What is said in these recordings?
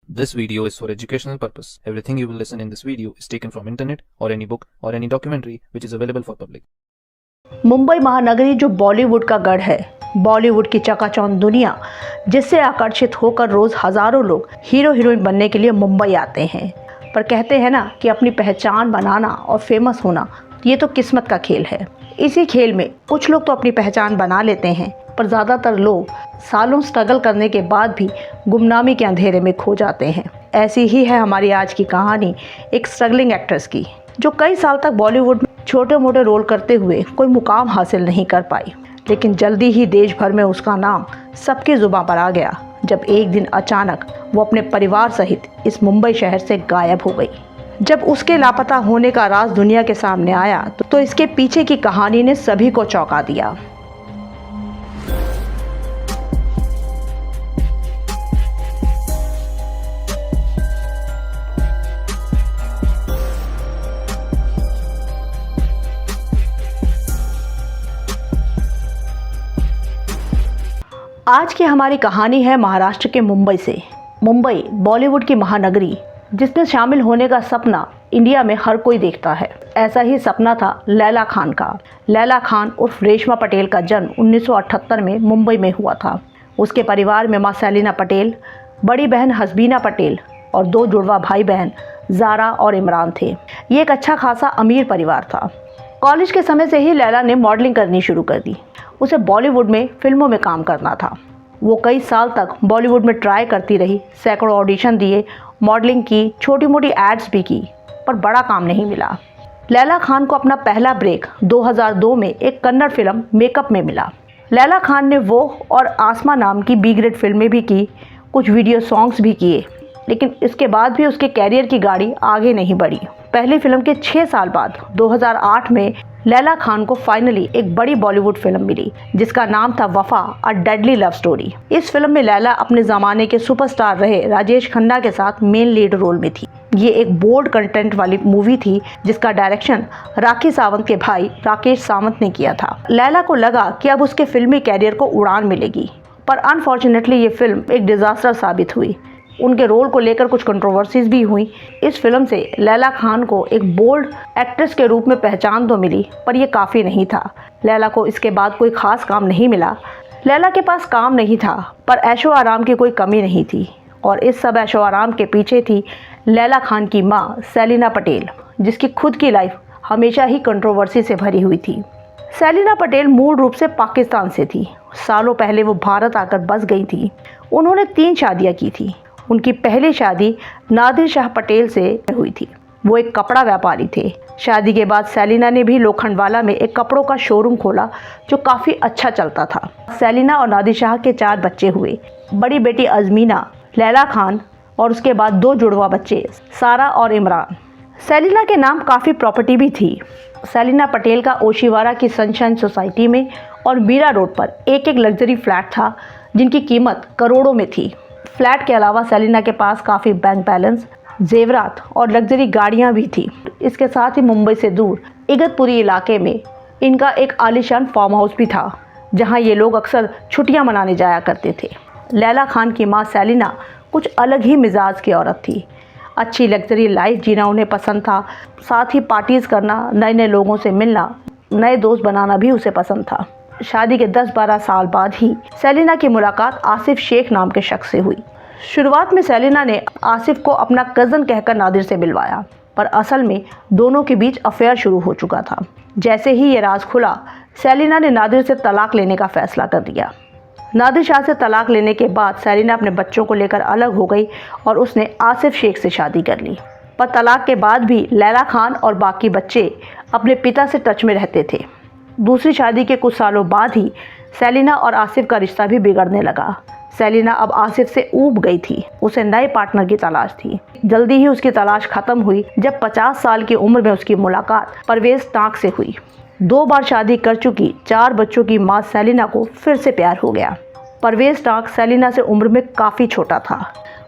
This video is for educational purpose. Everything you will listen in this video is taken from internet or any book or any documentary which is available for public. Mumbai Mahanagari जो बॉलीवुड का गढ़ है, बॉलीवुड की चकाचौंध दुनिया जिससे आकर्षित होकर रोज हजारों लोग हीरो हीरोइन बनने के लिए मुंबई आते हैं। पर कहते हैं ना कि अपनी पहचान बनाना और फेमस होना ये तो किस्मत का खेल है। इसी खेल में कुछ लोग तो अपनी पहचान बना लेते हैं, पर ज़्यादातर लोग सालों स्ट्रगल करने के बाद भी गुमनामी के अंधेरे में खो जाते हैं। ऐसी ही है हमारी आज की कहानी एक स्ट्रगलिंग एक्ट्रेस की, जो कई साल तक बॉलीवुड में छोटे मोटे रोल करते हुए कोई मुकाम हासिल नहीं कर पाई, लेकिन जल्दी ही देश भर में उसका नाम सबकी जुबां पर आ गया जब एक दिन अचानक वो अपने परिवार सहित इस मुंबई शहर से गायब हो गई। जब उसके लापता होने का राज दुनिया के सामने आया तो इसके पीछे की कहानी ने सभी को चौंका दिया। आज की हमारी कहानी है महाराष्ट्र के मुंबई से। मुंबई बॉलीवुड की महानगरी जिसमें शामिल होने का सपना इंडिया में हर कोई देखता है। ऐसा ही सपना था लैला खान का। लैला खान उर्फ रेशमा पटेल का जन्म 1978 में मुंबई में हुआ था। उसके परिवार में मां सेलिना पटेल, बड़ी बहन हसबीना पटेल और दो जुड़वा भाई बहन ज़ारा और इमरान थे। ये एक अच्छा खासा अमीर परिवार था। कॉलेज के समय से ही लैला ने मॉडलिंग करनी शुरू कर दी। उसे बॉलीवुड में फिल्मों में काम करना था। वो कई साल तक बॉलीवुड में ट्राई करती रही, सैकड़ों ऑडिशन दिए, मॉडलिंग की, छोटी मोटी एड्स भी की, पर बड़ा काम नहीं मिला। लैला खान को अपना पहला ब्रेक 2002 में एक कन्नड़ फिल्म मेकअप में मिला। लैला खान ने वो और आसमा नाम की बी ग्रेड फिल्में भी की, कुछ वीडियो सॉन्ग्स भी किए, लेकिन इसके बाद भी उसके कैरियर की गाड़ी आगे नहीं बढ़ी। पहली फिल्म के 6 साल बाद 2008 में लैला खान को फाइनली एक बड़ी बॉलीवुड फिल्म मिली जिसका नाम था वफा अ डेडली लव स्टोरी। इस फिल्म में लैला अपने ज़माने के सुपरस्टार रहे राजेश खन्ना के साथ मेन लीड रोल में थी। ये एक बोल्ड कंटेंट वाली मूवी थी जिसका डायरेक्शन राखी सावंत के भाई राकेश सावंत ने किया था। लैला को लगा कि अब उसके फिल्मी कैरियर को उड़ान मिलेगी, पर अनफॉर्चुनेटली ये फिल्म एक डिजास्टर साबित हुई। उनके रोल को लेकर कुछ कंट्रोवर्सीज भी हुई। इस फिल्म से लैला खान को एक बोल्ड एक्ट्रेस के रूप में पहचान तो मिली, पर यह काफ़ी नहीं था। लैला को इसके बाद कोई ख़ास काम नहीं मिला। लैला के पास काम नहीं था, पर ऐशो आराम की कोई कमी नहीं थी, और इस सब ऐशो आराम के पीछे थी लैला खान की माँ सेलिना पटेल, जिसकी खुद की लाइफ हमेशा ही कंट्रोवर्सी से भरी हुई थी। सेलिना पटेल मूल रूप से पाकिस्तान से थी। सालों पहले वो भारत आकर बस गई थी। उन्होंने 3 शादियाँ की थी। उनकी पहली शादी नादिर शाह पटेल से हुई थी। वो एक कपड़ा व्यापारी थे। शादी के बाद सेलिना ने भी लोखंडवाला में एक कपड़ों का शोरूम खोला जो काफ़ी अच्छा चलता था। सेलिना और नादिर शाह के 4 बच्चे हुए। बड़ी बेटी अजमीना, लैला खान और उसके बाद 2 जुड़वा बच्चे सारा और इमरान। सेलिना के नाम काफ़ी प्रॉपर्टी भी थी। सेलिना पटेल का ओशिवारा की सनशाइन सोसाइटी में और मीरा रोड पर एक लग्जरी फ्लैट था जिनकी कीमत करोड़ों में थी। फ्लैट के अलावा सेलिना के पास काफ़ी बैंक बैलेंस, जेवरात और लग्जरी गाड़ियां भी थी। इसके साथ ही मुंबई से दूर इगतपुरी इलाके में इनका एक आलीशान फार्म हाउस भी था, जहां ये लोग अक्सर छुट्टियां मनाने जाया करते थे। लैला खान की मां सेलिना कुछ अलग ही मिजाज की औरत थी। अच्छी लग्जरी लाइफ जीना उन्हें पसंद था। साथ ही पार्टीज़ करना, नए नए लोगों से मिलना, नए दोस्त बनाना भी उसे पसंद था। शादी के 10-12 साल बाद ही सेलिना की मुलाकात आसिफ शेख नाम के शख्स से हुई। शुरुआत में सेलिना ने आसिफ को अपना कज़न कहकर नादिर से मिलवाया, पर असल में दोनों के बीच अफेयर शुरू हो चुका था। जैसे ही ये राज खुला, सेलिना ने नादिर से तलाक लेने का फैसला कर दिया। नादिर शाह से तलाक लेने के बाद सेलिना अपने बच्चों को लेकर अलग हो गई और उसने आसिफ शेख से शादी कर ली। पर तलाक के बाद भी लैला खान और बाकी बच्चे अपने पिता से टच में रहते थे। दूसरी शादी के कुछ सालों बाद ही सेलिना और आसिफ का रिश्ता भी बिगड़ने लगा। सेलिना अब आसिफ से ऊब गई थी। उसे नए पार्टनर की तलाश थी। जल्दी ही उसकी तलाश खत्म हुई जब 50 साल की उम्र में उसकी मुलाकात परवेज टाक से हुई। 2 बार शादी कर चुकी 4 बच्चों की मां सेलिना को फिर से प्यार हो गया। परवेज टाक सेलिना से उम्र में काफ़ी छोटा था।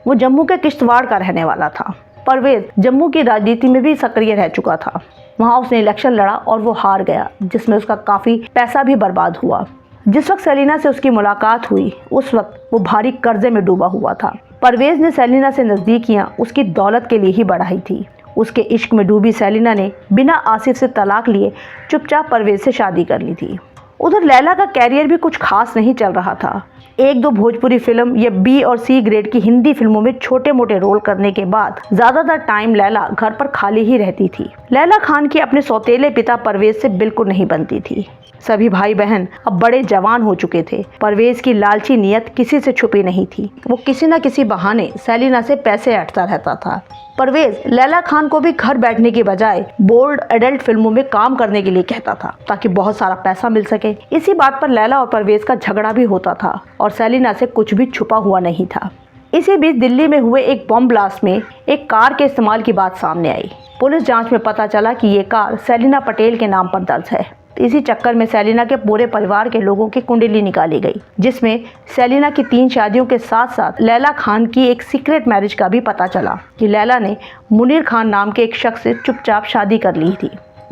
वो जम्मू के किश्तवाड़ का रहने वाला था। परवेज जम्मू की राजनीति में भी सक्रिय रह चुका था। वहाँ उसने इलेक्शन लड़ा और वो हार गया, जिसमें उसका काफ़ी पैसा भी बर्बाद हुआ। जिस वक्त सेलिना से उसकी मुलाकात हुई, उस वक्त वो भारी कर्जे में डूबा हुआ था। परवेज ने सेलिना से नज़दीकियां उसकी दौलत के लिए ही बढ़ाई थी। उसके इश्क में डूबी सेलिना ने बिना आसिफ से तलाक लिए चुपचाप परवेज से शादी कर ली थी। उधर लैला का कैरियर भी कुछ खास नहीं चल रहा था। एक दो भोजपुरी फिल्म या बी और सी ग्रेड की हिंदी फिल्मों में छोटे मोटे रोल करने के बाद ज्यादातर टाइम लैला घर पर खाली ही रहती थी। लैला खान की अपने सौतेले पिता परवेज से बिल्कुल नहीं बनती थी। सभी भाई बहन अब बड़े जवान हो चुके थे। परवेज की लालची नीयत किसी से छुपी नहीं थी। वो किसी न किसी बहाने सेलिना से पैसे ऐंठता रहता था। परवेज लैला खान को भी घर बैठने की बजाय बोल्ड एडल्ट फिल्मों में काम करने के लिए कहता था ताकि बहुत सारा पैसा मिल सके। इसी बात पर लैला और परवेज का झगड़ा भी होता था और सेलिना से कुछ भी छुपा हुआ नहीं था। इसी बीच दिल्ली में हुए एक बम ब्लास्ट में एक कार के इस्तेमाल की बात सामने आई। पुलिस जांच में पता चला कि ये कार सेलिना पटेल के नाम पर दर्ज है। इसी चक्कर में सेलिना के पूरे परिवार के लोगों की कुंडली निकाली गई, जिसमें सेलिना की 3 शादियों के साथ साथ लैला खान की एक सीक्रेट मैरिज का भी पता चला कि लैला ने मुनीर खान नाम के एक शख्स से चुपचाप शादी कर ली थी।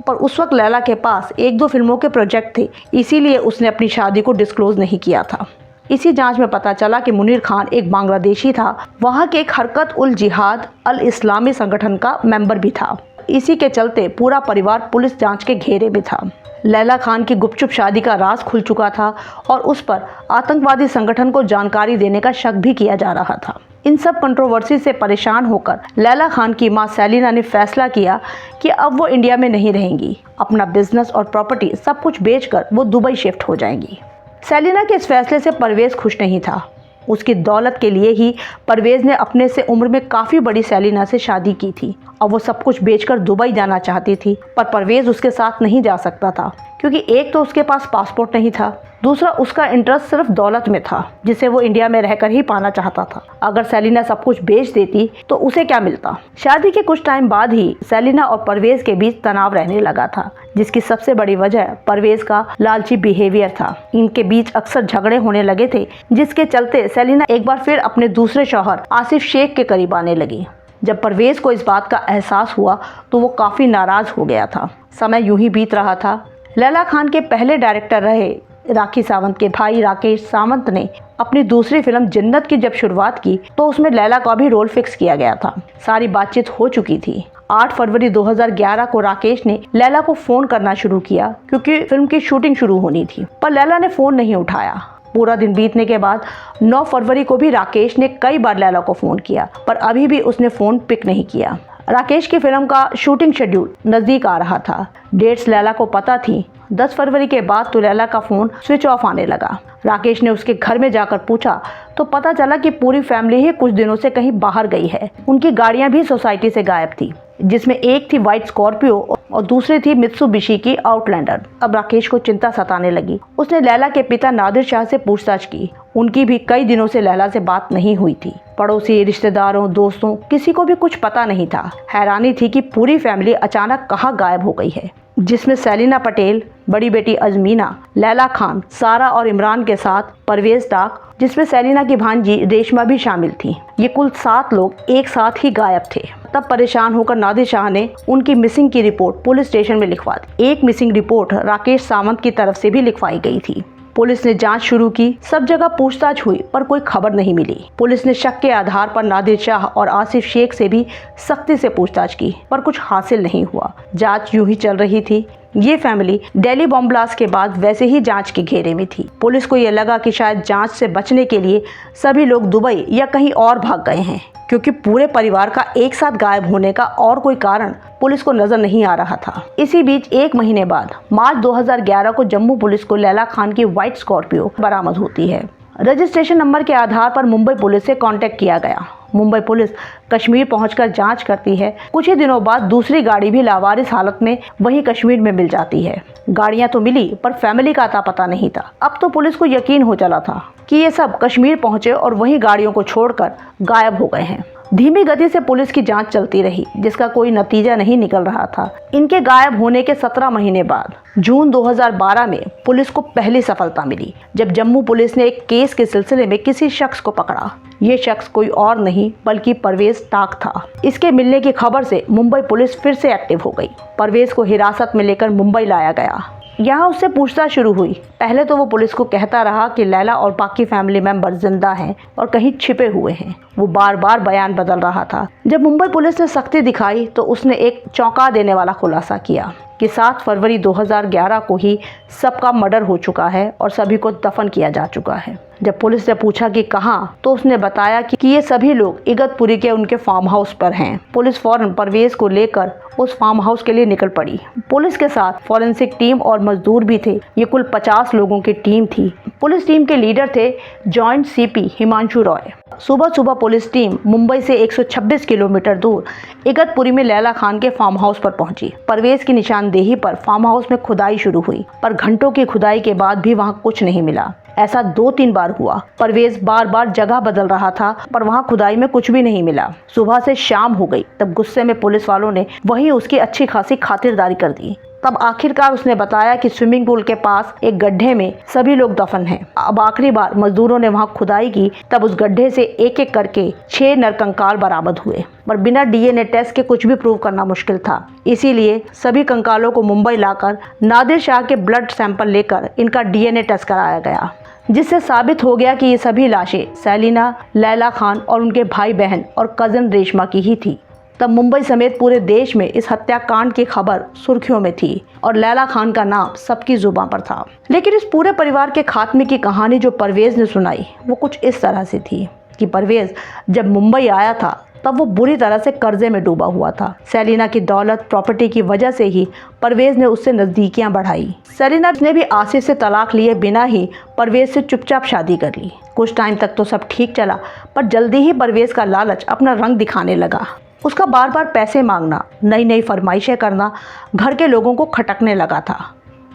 पर उस वक्त लैला के पास 1-2 फिल्मों के प्रोजेक्ट थे, इसीलिए उसने अपनी शादी को डिस्क्लोज नहीं किया था। इसी जांच में पता चला कि मुनीर खान एक बांग्लादेशी था। वहाँ के एक हरकत उल जिहाद अल इस्लामी संगठन का मेंबर भी था। इसी के चलते पूरा परिवार पुलिस जांच के घेरे में था। लैला खान की गुपचुप शादी का राज खुल चुका था और उस पर आतंकवादी संगठन को जानकारी देने का शक भी किया जा रहा था। इन सब कंट्रोवर्सी से परेशान होकर लैला खान की मां सेलिना ने फैसला किया कि अब वो इंडिया में नहीं रहेंगी। अपना बिजनेस और प्रॉपर्टी सब कुछ बेचकर वो दुबई शिफ्ट हो जाएंगी। सेलिना के इस फैसले से परवेज खुश नहीं था। उसकी दौलत के लिए ही परवेज ने अपने से उम्र में काफ़ी बड़ी सेलिना से शादी की थी और वो सब कुछ बेचकर दुबई जाना चाहती थी। पर परवेज उसके साथ नहीं जा सकता था क्योंकि एक तो उसके पास पासपोर्ट नहीं था, दूसरा उसका इंटरेस्ट सिर्फ दौलत में था जिसे वो इंडिया में रहकर ही पाना चाहता था। अगर सेलिना सब कुछ बेच देती तो उसे क्या मिलता। शादी के कुछ टाइम बाद ही सेलिना और परवेज के बीच तनाव रहने लगा था, जिसकी सबसे बड़ी वजह परवेज का लालची बिहेवियर था। इनके बीच अक्सर झगड़े होने लगे थे, जिसके चलते सेलिना एक बार फिर अपने दूसरे शौहर आसिफ शेख के करीब आने लगी। जब परवेज को इस बात का एहसास हुआ तो वो काफ़ी नाराज़ हो गया था। समय यूं ही बीत रहा था। लैला खान के पहले डायरेक्टर रहे राखी सावंत के भाई राकेश सावंत ने अपनी दूसरी फिल्म जन्नत की जब शुरुआत की तो उसमें लैला का भी रोल फिक्स किया गया था। सारी बातचीत हो चुकी थी। 8 फरवरी 2011 को राकेश ने लैला को फ़ोन करना शुरू किया क्योंकि फिल्म की शूटिंग शुरू होनी थी, पर लैला ने फ़ोन नहीं उठाया। पूरा दिन बीतने के बाद 9 फरवरी को भी राकेश ने कई बार लैला को फ़ोन किया, पर अभी भी उसने फ़ोन पिक नहीं किया। राकेश की फिल्म का शूटिंग शेड्यूल नज़दीक आ रहा था। डेट्स लैला को पता थी। 10 फरवरी के बाद तो लैला का फ़ोन स्विच ऑफ आने लगा। राकेश ने उसके घर में जाकर पूछा तो पता चला कि पूरी फैमिली ही कुछ दिनों से कहीं बाहर गई है। उनकी गाड़ियां भी सोसाइटी से गायब थी, जिसमें एक थी व्हाइट स्कॉर्पियो और दूसरी थी मित्सुबिशी की आउटलैंडर। अब राकेश को चिंता सताने लगी। उसने लैला के पिता नादिर शाह से पूछताछ की। उनकी भी कई दिनों से लैला से बात नहीं हुई थी। पड़ोसी, रिश्तेदारों, दोस्तों, किसी को भी कुछ पता नहीं था। हैरानी थी कि पूरी फैमिली अचानक कहाँ गायब हो गई है, जिसमें सेलिना पटेल, बड़ी बेटी अजमीना, लैला खान, सारा और इमरान के साथ परवेज डाक, जिसमें सेलिना की भांजी रेशमा भी शामिल थी। ये कुल 7 लोग एक साथ ही गायब थे। तब परेशान होकर नादिर शाह ने उनकी मिसिंग की रिपोर्ट पुलिस स्टेशन में लिखवा दी। एक मिसिंग रिपोर्ट राकेश सावंत की तरफ से भी लिखवाई गई थी। पुलिस ने जांच शुरू की। सब जगह पूछताछ हुई पर कोई खबर नहीं मिली। पुलिस ने शक के आधार पर नादिर शाह और आसिफ शेख से भी सख्ती से पूछताछ की, पर कुछ हासिल नहीं हुआ। जांच यूं ही चल रही थी। ये फैमिली दिल्ली बम ब्लास्ट के बाद वैसे ही जांच के घेरे में थी। पुलिस को ये लगा कि शायद जांच से बचने के लिए सभी लोग दुबई या कहीं और भाग गए हैं, क्योंकि पूरे परिवार का एक साथ गायब होने का और कोई कारण पुलिस को नजर नहीं आ रहा था। इसी बीच 1 महीने बाद मार्च 2011 को जम्मू पुलिस को लैला खान की व्हाइट स्कॉर्पियो बरामद होती है। रजिस्ट्रेशन नंबर के आधार पर मुंबई पुलिस से कांटेक्ट किया गया। मुंबई पुलिस कश्मीर पहुंचकर जांच करती है। कुछ ही दिनों बाद दूसरी गाड़ी भी लावारिस हालत में वहीं कश्मीर में मिल जाती है। गाड़ियां तो मिली पर फैमिली का अता पता नहीं था। अब तो पुलिस को यकीन हो चला था कि ये सब कश्मीर पहुंचे और वहीं गाड़ियों को छोड़कर गायब हो गए हैं। धीमी गति से पुलिस की जांच चलती रही, जिसका कोई नतीजा नहीं निकल रहा था। इनके गायब होने के 17 महीने बाद जून 2012 में पुलिस को पहली सफलता मिली, जब जम्मू पुलिस ने एक केस के सिलसिले में किसी शख्स को पकड़ा। ये शख्स कोई और नहीं बल्कि परवेज डाक था। इसके मिलने की खबर से मुंबई पुलिस फिर से एक्टिव हो गई। परवेज को हिरासत में लेकर मुंबई लाया गया। यहाँ उससे पूछताछ शुरू हुई। पहले तो वो पुलिस को कहता रहा कि लैला और बाकी फैमिली मेंबर जिंदा हैं और कहीं छिपे हुए हैं। वो बार बार बयान बदल रहा था। जब मुंबई पुलिस ने सख्ती दिखाई तो उसने एक चौंका देने वाला खुलासा किया कि 7 फरवरी 2011 को ही सबका मर्डर हो चुका है और सभी को दफन किया जा चुका है। जब पुलिस ने पूछा कि कहाँ, तो उसने बताया कि ये सभी लोग इगतपुरी के उनके फार्म हाउस पर हैं। पुलिस फौरन परवेज को लेकर उस फार्म हाउस के लिए निकल पड़ी। पुलिस के साथ फॉरेंसिक टीम और मजदूर भी थे। ये कुल 50 लोगों की टीम थी। पुलिस टीम के लीडर थे जॉइंट सीपी हिमांशु रॉय। सुबह सुबह पुलिस टीम मुंबई से 126 किलोमीटर दूर इगतपुरी में लैला खान के फार्म हाउस पर पहुंची। परवेज की निशानदेही पर फार्म हाउस में खुदाई शुरू हुई, पर घंटों की खुदाई के बाद भी वहां कुछ नहीं मिला। ऐसा 2-3 बार हुआ। परवेज बार बार जगह बदल रहा था, पर वहां खुदाई में कुछ भी नहीं मिला। सुबह से शाम हो गई, तब गुस्से में पुलिस वालों ने वहीं उसकी अच्छी खासी खातिरदारी कर दी। तब आखिरकार उसने बताया कि स्विमिंग पूल के पास एक गड्ढे में सभी लोग दफन हैं। अब आखिरी बार मजदूरों ने वहां खुदाई की, तब उस गड्ढे से एक एक करके 6 नरकंकाल बरामद हुए, पर बिना डीएनए टेस्ट के कुछ भी प्रूव करना मुश्किल था। इसीलिए सभी कंकालों को मुंबई लाकर नादिर शाह के ब्लड सैंपल लेकर इनका डीएनए टेस्ट कराया गया, जिससे साबित हो गया कि ये सभी लाशें सेलिना, लैला खान और उनके भाई बहन और कजिन रेशमा की ही थी। तब मुंबई समेत पूरे देश में इस हत्याकांड की खबर सुर्खियों में थी और लैला खान का नाम सबकी जुबान पर था। लेकिन इस पूरे परिवार के खात्मे की कहानी जो परवेज ने सुनाई वो कुछ इस तरह से थी कि परवेज जब मुंबई आया था तब वो बुरी तरह से कर्जे में डूबा हुआ था। सेलिना की दौलत प्रॉपर्टी की वजह से ही परवेज ने उससे नज़दीकियां बढ़ाई। सेलिना ने भी आसिफ से तलाक लिए बिना ही परवेज से चुपचाप शादी कर ली। कुछ टाइम तक तो सब ठीक चला, पर जल्दी ही परवेज का लालच अपना रंग दिखाने लगा। उसका बार बार पैसे मांगना, नई नई फरमाइशें करना घर के लोगों को खटकने लगा था।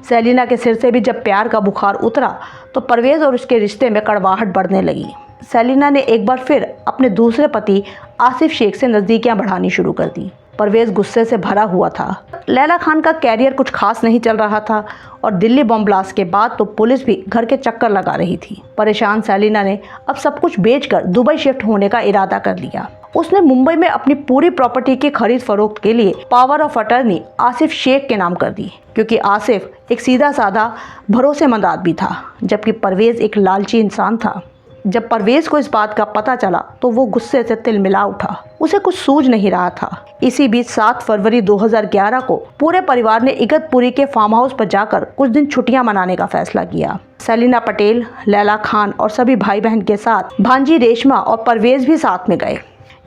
सेलिना के सिर से भी जब प्यार का बुखार उतरा तो परवेज और उसके रिश्ते में कड़वाहट बढ़ने लगी। सेलिना ने एक बार फिर अपने दूसरे पति आसिफ शेख से नज़दीकियां बढ़ानी शुरू कर दी। परवेज गुस्से से भरा हुआ था। लैला खान का कैरियर कुछ खास नहीं चल रहा था और दिल्ली बम ब्लास्ट के बाद तो पुलिस भी घर के चक्कर लगा रही थी। परेशान सेलिना ने अब सब कुछ बेचकर दुबई शिफ्ट होने का इरादा कर लिया। उसने मुंबई में अपनी पूरी प्रॉपर्टी की खरीद फरोख्त के लिए power of attorney Asif Shaikh के नाम कर दी, क्योंकि आसिफ एक सीधा साधा भरोसेमंद आदमी था, जबकि परवेज एक लालची इंसान था। जब परवेज को इस बात का पता चला तो वो गुस्से से तिलमिला उठा। उसे कुछ सूझ नहीं रहा था। इसी बीच 7 फरवरी 2011 को पूरे परिवार ने इगतपुरी के फार्म हाउस पर जाकर कुछ दिन छुट्टियां मनाने का फैसला किया। सेलिना पटेल, लैला खान और सभी भाई बहन के साथ भांजी रेशमा और परवेज भी साथ में गए।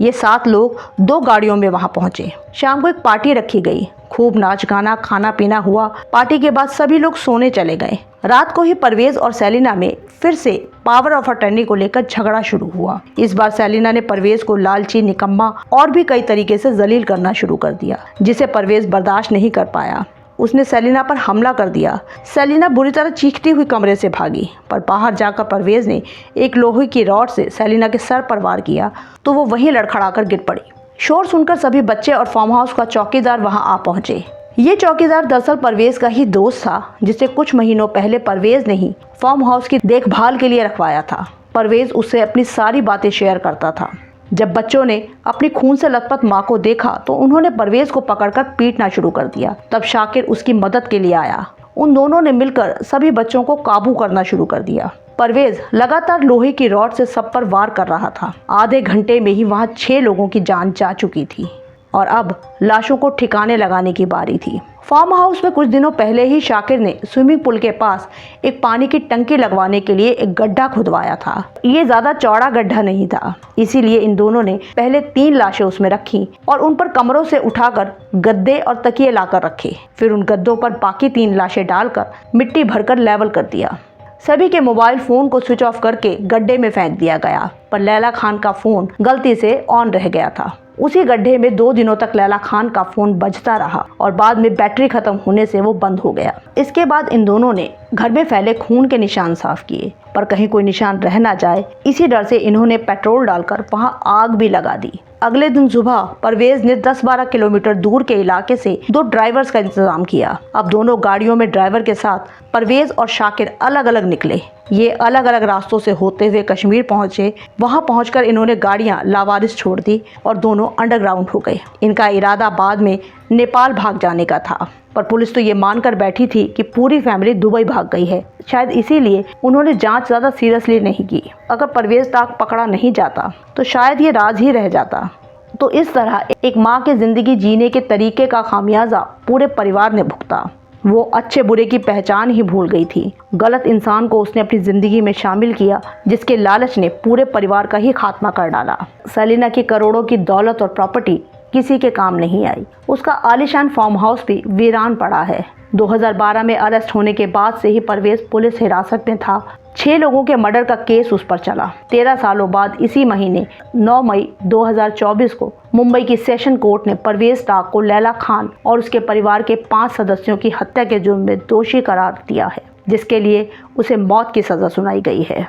ये 7 लोग 2 गाड़ियों में वहां पहुंचे। शाम को एक पार्टी रखी गई। खूब नाच गाना, खाना पीना हुआ। पार्टी के बाद सभी लोग सोने चले गए। रात को ही परवेज और सेलिना में फिर से पावर ऑफ अटर्नी को लेकर झगड़ा शुरू हुआ। इस बार सेलिना ने परवेज को लालची, निकम्मा और भी कई तरीके से जलील करना शुरू कर दिया, जिसे परवेज बर्दाश्त नहीं कर पाया। उसने सेलिना पर हमला कर दिया। सेलिना बुरी तरह चीखती हुई कमरे से भागी, पर बाहर जाकर परवेज ने एक लोहे की रॉड से सेलिना के सर पर वार किया तो वो वहीं लड़खड़ाकर गिर पड़ी। शोर सुनकर सभी बच्चे और फार्म हाउस का चौकीदार वहां आ पहुंचे। ये चौकीदार दरअसल परवेज का ही दोस्त था, जिसे कुछ महीनों पहले परवेज ने ही फार्म हाउस की देखभाल के लिए रखवाया था। परवेज उससे अपनी सारी बातें शेयर करता था। जब बच्चों ने अपनी खून से लथपथ माँ को देखा तो उन्होंने परवेज को पकड़कर पीटना शुरू कर दिया। तब शाकिर उसकी मदद के लिए आया। उन दोनों ने मिलकर सभी बच्चों को काबू करना शुरू कर दिया। परवेज लगातार लोहे की रॉड से सब पर वार कर रहा था। आधे घंटे में ही वहां 6 लोगों की जान जा चुकी थी और अब लाशों को ठिकाने लगाने की बारी थी। फार्म हाउस में कुछ दिनों पहले ही शाकिर ने स्विमिंग पूल के पास एक पानी की टंकी लगवाने के लिए एक गड्ढा खुदवाया था। ये ज्यादा चौड़ा गड्ढा नहीं था, इसीलिए इन दोनों ने पहले 3 लाशें उसमें रखी और उन पर कमरों से उठाकर गद्दे और तकिए लाकर रखे। फिर उन गद्दों पर बाकी 3 लाशें डालकर मिट्टी भरकर लेवल कर दिया। सभी के मोबाइल फोन को स्विच ऑफ करके गड्ढे में फेंक दिया गया, पर लैला खान का फोन गलती से ऑन रह गया था। उसी गड्ढे में 2 दिनों तक लैला खान का फोन बजता रहा और बाद में बैटरी खत्म होने से वो बंद हो गया। इसके बाद इन दोनों ने घर में फैले खून के निशान साफ किए, पर कहीं कोई निशान रह ना जाए, इसी डर से इन्होंने पेट्रोल डालकर वहां आग भी लगा दी। अगले दिन सुबह परवेज ने 10-12 किलोमीटर दूर के इलाके से 2 ड्राइवर्स का इंतजाम किया। अब दोनों गाड़ियों में ड्राइवर के साथ परवेज और शाकिर अलग अलग निकले। ये अलग अलग रास्तों से होते हुए कश्मीर पहुंचे। वहां पहुंचकर इन्होंने गाड़ियां लावारिस छोड़ दी और दोनों अंडरग्राउंड हो गए। इनका इरादा बाद में नेपाल भाग जाने का था। पर पुलिस तो ये मानकर बैठी थी कि पूरी फैमिली दुबई भाग गई है। शायद इसीलिए उन्होंने जांच ज़्यादा सीरियसली नहीं की। अगर परवेज टाक पकड़ा नहीं जाता तो शायद ये राज ही रह जाता। तो इस तरह एक माँ के ज़िंदगी जीने के तरीके का खामियाजा पूरे परिवार ने भुगता। वो अच्छे बुरे की पहचान ही भूल गई थी। गलत इंसान को उसने अपनी ज़िंदगी में शामिल किया, जिसके लालच ने पूरे परिवार का ही खात्मा कर डाला। सेलिना की करोड़ों की दौलत और प्रॉपर्टी किसी के काम नहीं आई। उसका आलीशान फार्म हाउस भी वीरान पड़ा है। 2012 में अरेस्ट होने के बाद से ही परवेज पुलिस हिरासत में था। 6 लोगों के मर्डर का केस उस पर चला। 13 सालों बाद इसी महीने 9 मई 2024 को मुंबई की सेशन कोर्ट ने परवेज टाक को लैला खान और उसके परिवार के 5 सदस्यों की हत्या के जुर्म में दोषी करार दिया है, जिसके लिए उसे मौत की सजा सुनाई गई है।